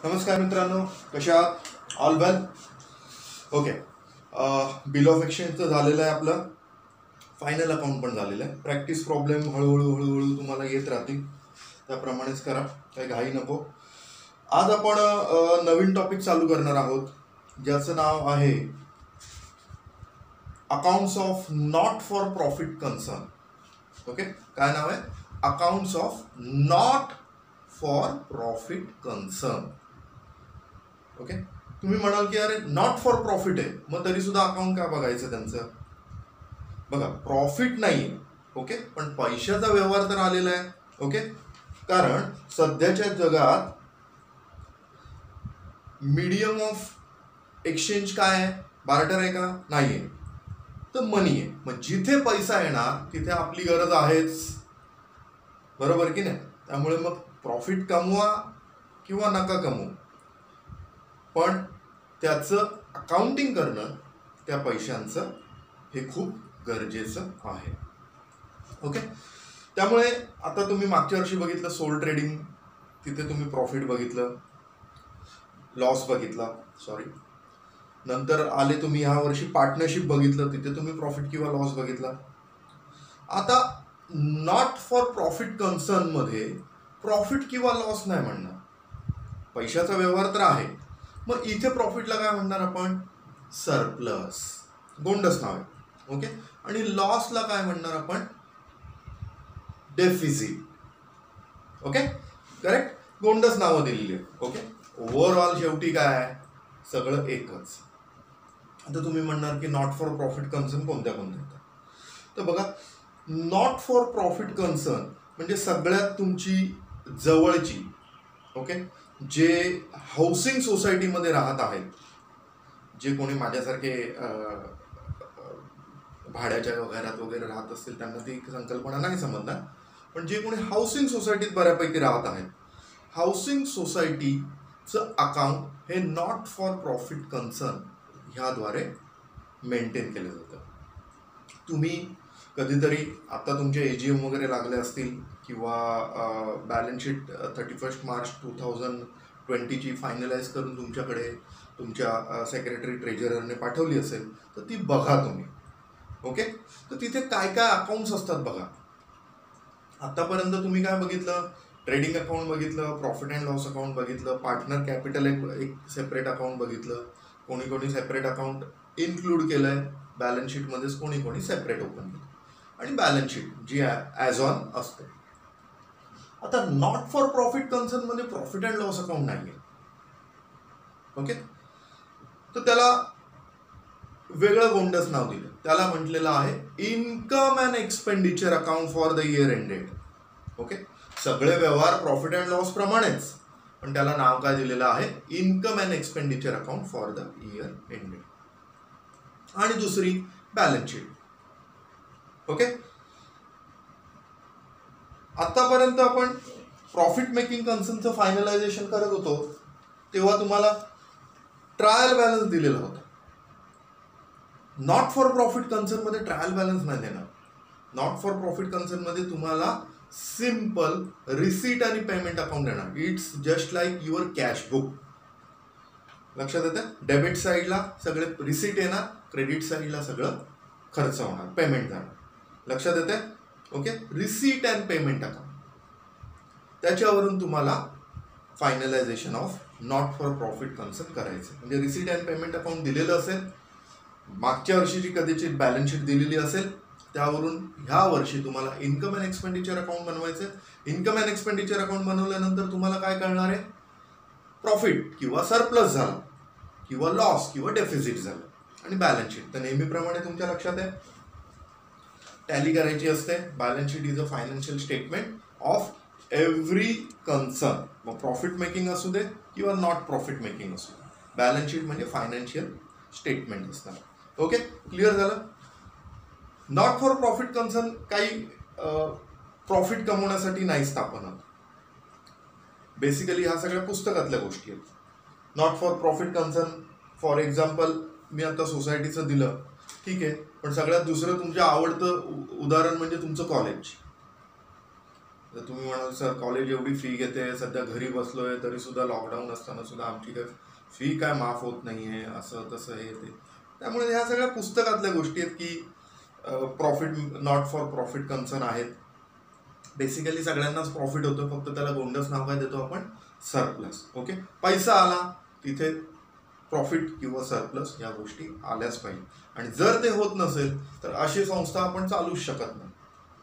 नमस्कार मित्रांनो, कशा आहात? All well? Okay. Bill of एक्सचेंजचं झालेलं आहे आपलं. फायनल अकाउंट पण झालेलं आहे. प्रॅक्टिस प्रॉब्लेम हळूहळू तुम्हाला येत राहतील, त्याप्रमाणेच करा, काही घाई नको. आज आपण नवीन टॉपिक चालू करणार आहोत, ज्याचं नाव आहे accounts of not for profit concern. Okay, काय नाव आहे? Accounts of not for profit concern. Okay, तुम्ही म्हणाल की अरे नॉट फॉर प्रॉफिट आहे, मग तरी सुद्धा अकाउंट काय बघायचं त्यांचं? बघा, प्रॉफिट नाही, ओके, पण पैशाचा व्यवहार तर आलेला आहे. ओके, कारण सध्याच्या जगात मीडियम ऑफ एक्सचेंज काय आहे? बार्टर आहे का? नाही आहे, तर मनी आहे. मग जिथे पैसा येणार तिथे आपली गरज आहेच, बरोबर की नाही? त्यामुळे मग प्रॉफिट कमवा किंवा नका कमवू, पण त्याचं अकाउंटिंग करणं, त्या पैशांचं, हे खूप गरजेचं आहे. ओके, त्यामुळे आता तुम्ही मागच्या वर्षी बघितलं सोल ट्रेडिंग, तिथे तुम्ही प्रॉफिट बघितलं, लॉस बघितला, नंतर आले तुम्ही ह्या वर्षी पार्टनरशिप बघितलं, तिथे तुम्ही प्रॉफिट किंवा लॉस बघितला. आता नॉट फॉर प्रॉफिट कन्सर्न मध्ये प्रॉफिट किंवा लॉस नाही म्हणणार, पैशाचा व्यवहार तर आहे. मग इथे प्रॉफिटला काय म्हणणार आपण? सरप्लस, गोंडस नाव आहे. ओके, आणि लॉसला काय म्हणणार आपण? डेफिसिट. ओके, करेक्ट, गोंडस नावं दिलेली आहे. ओके, ओव्हरऑल शेवटी काय आहे? सगळं एकच. आता तुम्ही म्हणणार की नॉट फॉर प्रॉफिट कन्सर्न कोणत्या कोणत्या? तर बघा, नॉट फॉर प्रॉफिट कन्सर्न म्हणजे सगळ्यात तुमची जवळची, ओके, जे हाऊसिंग सोसायटीमध्ये राहत आहेत, जे कोणी माझ्यासारखे भाड्याच्या घरात वगैरे राहत असतील त्यांना ती संकल्पना नाही समजणार, पण जे कोणी हाऊसिंग सोसायटीत बऱ्यापैकी राहत आहेत, हाऊसिंग सोसायटीचं अकाउंट हे नॉट फॉर प्रॉफिट कन्सर्न ह्याद्वारे मेंटेन केलं जातं. तुम्ही कधीतरी आता तुमचे AGM वगैरे लागले असतील किंवा बॅलन्स शीट 31 मार्च 2020ची फायनलाइज करून तुमच्याकडे तुमच्या सेक्रेटरी ट्रेजररने पाठवली असेल, तर ती बघा तुम्ही. ओके, तर तिथे काय काय अकाउंट्स असतात बघा. आतापर्यंत तुम्ही काय बघितलं? ट्रेडिंग अकाउंट बघितलं, प्रॉफिट अँड लॉस अकाउंट बघितलं, पार्टनर कॅपिटल एक सेपरेट अकाउंट बघितलं, कोणी सेपरेट अकाउंट इन्क्लूड केलं आहे बॅलन्स शीटमध्येच, कोणी सेपरेट ओपन केलं, आणि बॅलन्स शीट जी ॲज ऑन असते. आता नॉट फॉर प्रॉफिट कन्सर्न मध्ये प्रॉफिट अँड लॉस अकाउंट नाही आहे. ओके, तर त्याला वेगळं गोंडस नाव दिलं, त्याला म्हटलेलं आहे income and expenditure account for the year ended. Okay, सगळे व्यवहार प्रॉफिट अँड लॉस प्रमाणेच, पण त्याला नाव काय दिलेलं आहे? Income and expenditure account for the year ended. आणि दुसरी बॅलन्स शीट. ओके, आतापर्यंत आपण प्रॉफिट मेकिंग कन्सर्नचं फायनलायझेशन करत होतो, तेव्हा तुम्हाला ट्रायल बॅलन्स दिलेला होता. नॉट फॉर प्रॉफिट कन्सर्न मध्ये ट्रायल बॅलन्स नाही देणार. नॉट फॉर प्रॉफिट कन्सर्न मध्ये तुम्हाला सिंपल रिसीट आणि पेमेंट अकाउंट देणार. It's just like your cash book. लक्षात येतं? डेबिट साईडला सगळे रिसीट येणार, क्रेडिट साईडला सगळं खर्च होणार, पेमेंट जाणार. लक्षात येते? Okay, receipt and payment account, त्याच्यावरून तुम्हाला finalisation of not for profit concern करायचं. म्हणजे रिसीट अँड पेमेंट अकाउंट दिलेलं असेल, मागच्या वर्षीची कधीची बॅलन्स शीट दिलेली असेल, त्यावरून ह्या वर्षी तुम्हाला इन्कम अँड एक्सपेंडिचर अकाउंट बनवायचं. इन्कम अँड एक्सपेंडिचर अकाउंट बनवल्यानंतर तुम्हाला काय कळणार आहे? प्रॉफिट किंवा सरप्लस झाला, किंवा लॉस किंवा डेफिसिट झालं. आणि बॅलन्स शीट तर नेहमीप्रमाणे तुमच्या लक्षात आहे, टॅली करायची असते. Balance sheet is a financial statement of every concern. मग प्रॉफिट मेकिंग असू दे किंवा नॉट प्रॉफिट मेकिंग असू दे, बॅलन्स शीट म्हणजे फायनान्शियल स्टेटमेंट असणार. ओके, क्लिअर झालं? नॉट फॉर प्रॉफिट कन्सर्न काही प्रॉफिट कमवण्यासाठी नाही स्थापन होत. बेसिकली ह्या सगळ्या पुस्तकातल्या गोष्टी आहेत. Not for profit concern, for example मी आता सोसायटीचं दिलं, ठीक आहे, पण सगळ्यात दुसरं तुमचं आवडतं उदाहरण म्हणजे तुमचं कॉलेज. जर तुम्ही म्हणाल सर कॉलेज एवढी फी घेते, सध्या घरी बसलोय तरी सुद्धा लॉकडाऊन असताना सुद्धा आमची काय फी काय माफ होत नाहीये, असं तसं हे ते. त्यामुळे ह्या सगळ्या पुस्तकातल्या गोष्टी आहेत की profit not for profit concern आहेत. बेसिकली सगळ्यांनाच प्रॉफिट होतं, फक्त त्याला गोंडस नाव काय देतो आपण, सरप्लस. ओके, पैसा आला तिथे प्रॉफिट किंवा सरप्लस या गोष्टी आल्याच पाहिजे. आणि जर ते होत नसेल तर अशी संस्था आपण चालूच शकत नाही.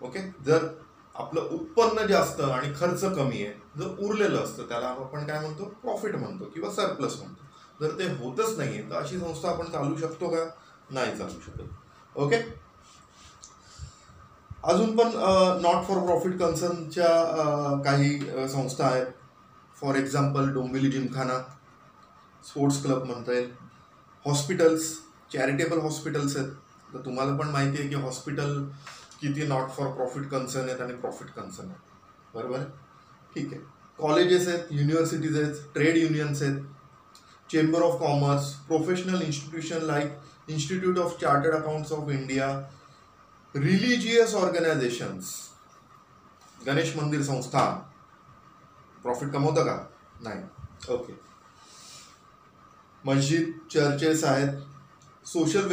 ओके, जर आपलं उत्पन्न जास्त आणि खर्च कमी आहे, जर उरलेलं असतं त्याला आपण काय म्हणतो, प्रॉफिट म्हणतो किंवा सरप्लस म्हणतो. जर ते होतच नाहीये तर अशी संस्था आपण चालू शकतो का, नाही चालू शकत. ओके, अजून पण नॉट फॉर प्रॉफिट कन्सर्नच्या काही संस्था आहेत. For example Dombivli Gymkhana, sports club म्हणता येईल, हॉस्पिटल्स, चॅरिटेबल हॉस्पिटल्स आहेत. तर तुम्हाला पण माहिती आहे की हॉस्पिटल किती नॉट फॉर प्रॉफिट कन्सर्न आहेत आणि प्रॉफिट कन्सर्न आहेत, बरोबर आहे. ठीक आहे, कॉलेजेस आहेत, युनिव्हर्सिटीज आहेत, ट्रेड युनियन्स आहेत, chamber of commerce, professional institution like institute of chartered accounts of India, religious organisations, Ganesh मंदिर संस्था प्रॉफिट कमवतं का, नाही. ओके, मस्जिद, चर्चेस आहेत, सोशल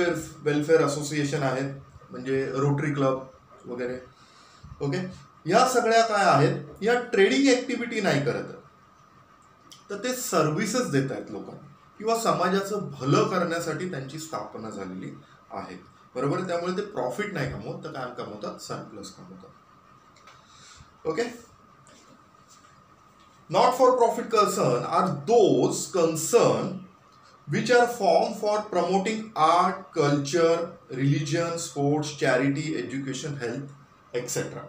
वेलफेअर असोसिएशन आहेत, म्हणजे रोटरी क्लब वगैरे. ओके, या सगळ्या काय आहेत, या ट्रेडिंग ऍक्टिव्हिटी नाही करत, तर ते सर्व्हिसेस देत आहेत लोकांना किंवा समाजाचं भलं करण्यासाठी त्यांची स्थापना झालेली आहे, बरोबर. त्यामुळे ते प्रॉफिट नाही कमवत, तर काय कमवतात, सरप्लस कमवतात. Okay, not for profit concern are those concern which are formed for promoting art, culture, religion, sports, charity, education, health, etc.,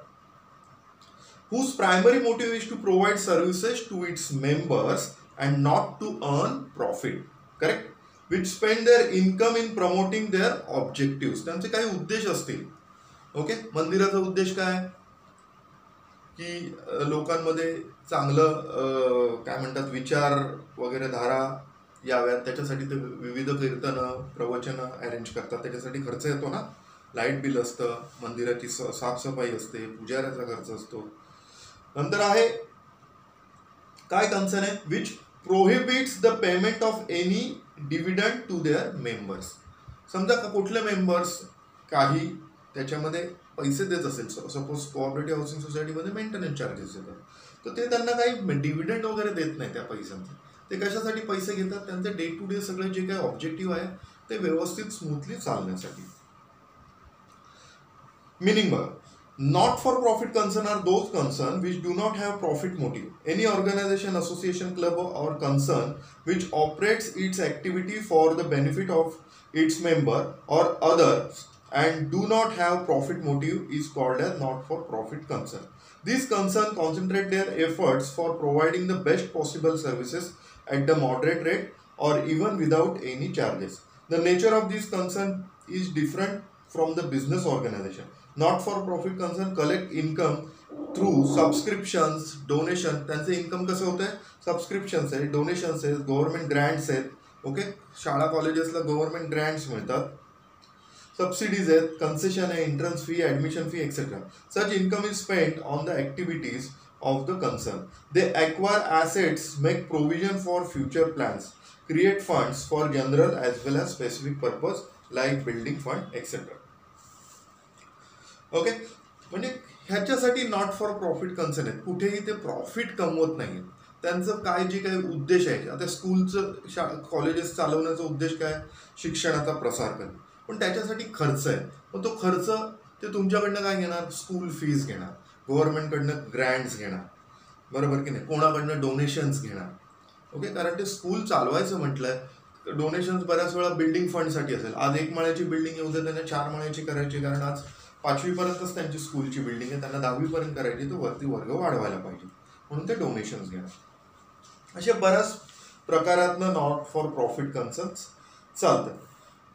whose primary motive is to provide services to its members and not to earn profit, correct, which spend their income in promoting their objectives. त्यांचे काही उद्देश असतील. Okay, मंदिराचा उद्देश काय, की लोकांमध्ये चांगलं काय म्हणतात विचार वगैरे धारा याव्यात, त्याच्यासाठी ते विविध कीर्तनं, प्रवचनं अरेंज करतात. त्याच्यासाठी खर्च येतो ना, लाईट बिल असतं, मंदिराची साफसफाई असते, पुजाऱ्याचा खर्च असतो. नंतर आहे काय कन्सर्न आहे, which prohibits the payment of any dividend to their members. समजा कुठले मेंबर्स काही त्याच्यामध्ये पैसे देत असेल, सपोज कोऑपरेटिव्ह हाऊसिंग सोसायटीमध्ये मेंटेनन्स चार्जेस देतात, तर ते त्यांना काही डिव्हिडंड वगैरे देत नाही त्या पैशांचे. ते कशासाठी पैसे घेतात, त्यांचे डे टू डे सगळे जे काही ऑब्जेक्टिव्ह आहे ते व्यवस्थित स्मूथली चालण्यासाठी. मिनिंग बघा, not for profit concern are those concern which do not have profit motive. Any organization, association, club or concern which operates its activity for the benefit of its member or others and do not have profit motive is called as not for profit concern. These concern concentrate their efforts for providing the best possible services at the moderate rate or even without any charges. The nature of this concern is different from the business organization. Not for profit concern collect income through subscriptions, donation. त्यांचे income कसं होतं आहे, subscriptions आहे, donations आहेत, government grants आहेत. Okay, शाळा कॉलेजेसला government grants मिळतात, subsidies आहेत, कन्सेशन आहे, entrance fee, admission fee, etcetera. Such income is spent on the activities of the concern. They acquire assets, make provision for future plans, create funds for general as well as specific purpose like building fund, etc. Okay, म्हणजे ह्याच्यासाठी not for profit concern आहेत, कुठेही ते profit कमवत नाही. त्यांचं काय जे काही उद्देश आहे, आता स्कूलचं कॉलेजेस चालवण्याचा उद्देश काय, शिक्षणाचा प्रसार करणे, पण त्याच्यासाठी खर्च आहे. पण तो खर्च ते तुमच्याकडनं काय घेणार, स्कूल फीज घेणार, गव्हर्नमेंटकडनं ग्रँट्स घेणार, बरोबर की नाही, कोणाकडनं डोनेशन्स घेणार. ओके, कारण ते स्कूल चालवायचं म्हटलंय, डोनेशन्स बऱ्याच वेळा बिल्डिंग फंडसाठी असेल. आज 1 माळ्याची बिल्डिंग येऊ दे, त्यांना 4 माळ्याची करायची, कारण आज 5वीपर्यंतच त्यांची स्कूलची बिल्डिंग आहे, त्यांना 10वीपर्यंत करायची, तर वरती वर्ग वाढवायला पाहिजे, म्हणून ते डोनेशन्स घेणार. असे बऱ्याच प्रकारातनं नॉट फॉर प्रॉफिट कन्सर्न्स चालतात.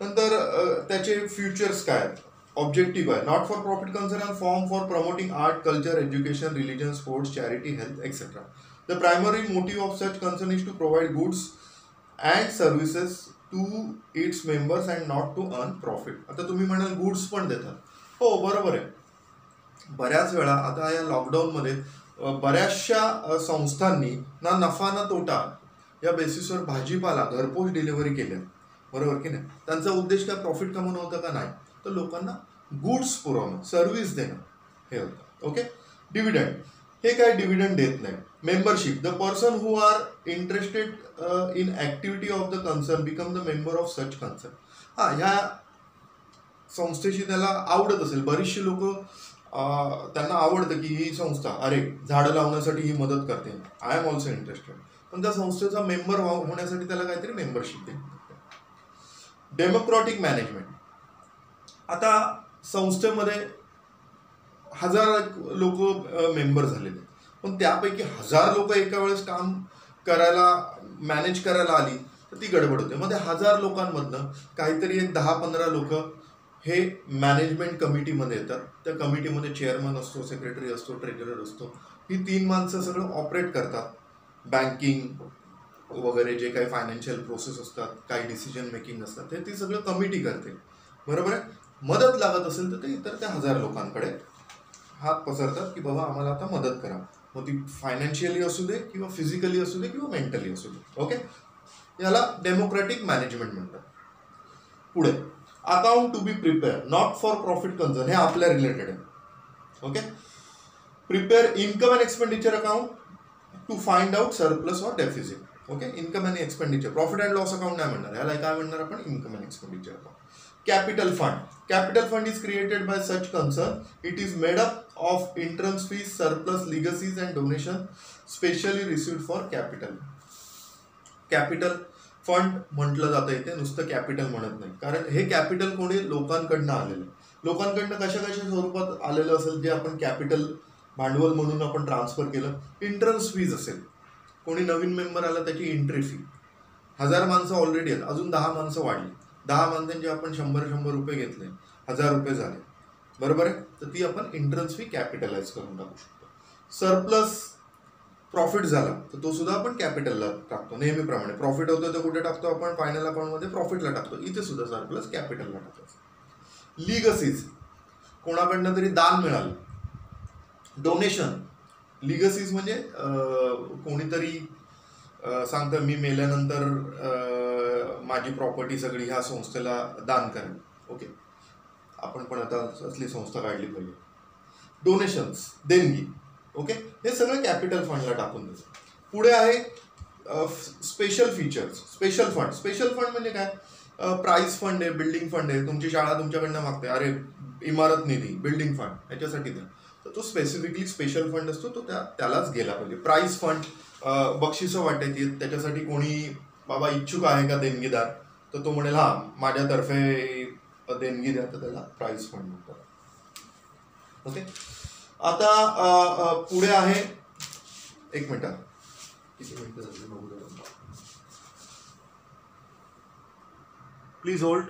नंतर त्याचे फ्युचर्स काय आहेत, ऑब्जेक्टिव्ह आहे. Not for profit concern are form for promoting art, culture, education, religion, sports, charity, health, etcetera. The primary motive of such concern is to provide goods and services to its members and not to earn profit. आता तुम्ही म्हणाल goods पण देतात, हो बरोबर आहे, बऱ्याच वेळा आता या लॉकडाऊनमध्ये बऱ्याचशा संस्थांनी ना नफा ना तोटा या बेसिसवर भाजीपाला घरपोच डिलिव्हरी केल्या, बरोबर की नाही. त्यांचा उद्देश काय प्रॉफिट कमवणं होतं का? नाही, तर लोकांना गुड्स पुरवणं, सर्व्हिस देणं हे होतं. ओके. डिव्हिडंड, हे काय डिव्हिडंड देत नाही. Membership, the person who are interested in activity of the concern become the member of such concern. हा, ह्या संस्थेशी त्याला आवडत असेल, बरीचशी लोक त्यांना आवडतं की ही संस्था, अरे झाडं लावण्यासाठी ही मदत करते, आय एम ऑल्सो इंटरेस्टेड, पण त्या संस्थेचा मेंबर होण्यासाठी त्याला काहीतरी मेंबरशिप दे. डेमोक्रॅटिक मॅनेजमेंट, आता संस्थेमध्ये 1000 लोक मेंबर झालेले, पण त्यापैकी 1000 लोक एका वेळेस काम करायला मॅनेज करायला आली तर ती गडबड होते. मध्ये 1000 लोकांमधनं काहीतरी एक 10-15 लोक हे मॅनेजमेंट कमिटीमध्ये येतात. त्या कमिटीमध्ये चेअरमन असतो, सेक्रेटरी असतो, ट्रेजरर असतो. ही 3 माणसं सगळं ऑपरेट करतात. बँकिंग वगैरे जे काही फायनान्शियल प्रोसेस असतात, काही डिसिजन मेकिंग असतात, ते ती सगळं कमिटी करते, बरोबर आहे. मदत लागत असेल तर ते इतर त्या 1000 लोकांकडे हात पसरतात की बाबा आम्हाला आता मदत करा, मग ती फायनान्शियली असू दे किंवा फिजिकली असू दे किंवा मेंटली असू दे. ओके, याला डेमोक्रॅटिक मॅनेजमेंट म्हणतात. पुढे account to be prepare not for profit concern, हे आपल्या रिलेटेड आहे. Okay. Prepare income and expenditure account to find out surplus or deficit. Okay, income and expenditure, profit and loss account नाही म्हणणार, याला काय म्हणणार आपण, income and expenditure account. Capital fund. Capital fund is created by such concern. It is made up of entrance fees, surplus, legacies and donation specially received for capital. Capital fund म्हटलं जातं इथे, नुसतं कॅपिटल म्हणत नाही, कारण हे capital कोणी लोकांकडनं आलेलं, लोकांकडनं कशा कशा स्वरूपात आलेलं असेल जे आपण कॅपिटल भांडवल म्हणून आपण ट्रान्सफर केलं. एंट्रन्स फीज असेल, कोणी नवीन मेंबर आला त्याची एंट्री फी, 1000 माणसं ऑलरेडी आहेत, अजून 10 माणसं वाढली, 10 माणसांचे आपण 100 रुपये घेतले, 1000 रुपये झाले, बरोबर आहे, तर ती आपण एंट्रन्स फी कॅपिटलाइज करून टाकू शकतो. सरप्लस प्रॉफिट झाला तर तो सुद्धा आपण कॅपिटलला टाकतो, नेहमीप्रमाणे प्रॉफिट होतो तर कुठे टाकतो आपण, फायनल अकाउंटमध्ये प्रॉफिटला टाकतो, इथे सुद्धा सरप्लस कॅपिटलला टाकतो. लिगसीज, कोणाकडनं तरी दान मिळालं, डोनेशन. लिगसीज म्हणजे कोणीतरी सांगतं मी मेल्यानंतर माझी प्रॉपर्टी सगळी ह्या संस्थेला दान करेन. ओके, आपण पण आता असली संस्था काढली पाहिजे. डोनेशन्स, देणगी. ओके, हे सगळं कॅपिटल फंडला टाकून द्यायचं. पुढे आहे special features. Special fund, special fund म्हणजे काय, प्राइस फंड आहे, बिल्डिंग फंड आहे, तुमची शाळा तुमच्याकडनं मागते, अरे इमारत निधी, बिल्डिंग फंड, याच्यासाठी द्या, तर तो स्पेसिफिकली स्पेशल फंड असतो, तो त्यालाच गेला पाहिजे. प्राइस फंड, बक्षिसं वाटायची, त्याच्यासाठी कोणी बाबा इच्छुक आहे का देणगीदार, तर तो म्हणेल हा माझ्यातर्फे देणगी द्या, तर त्याला प्राइस फंड म्हणतात. ओके, आता पुढे आहे, एक मिनिट, किती मिनिटं झाली बघू, प्लीज होल्ड.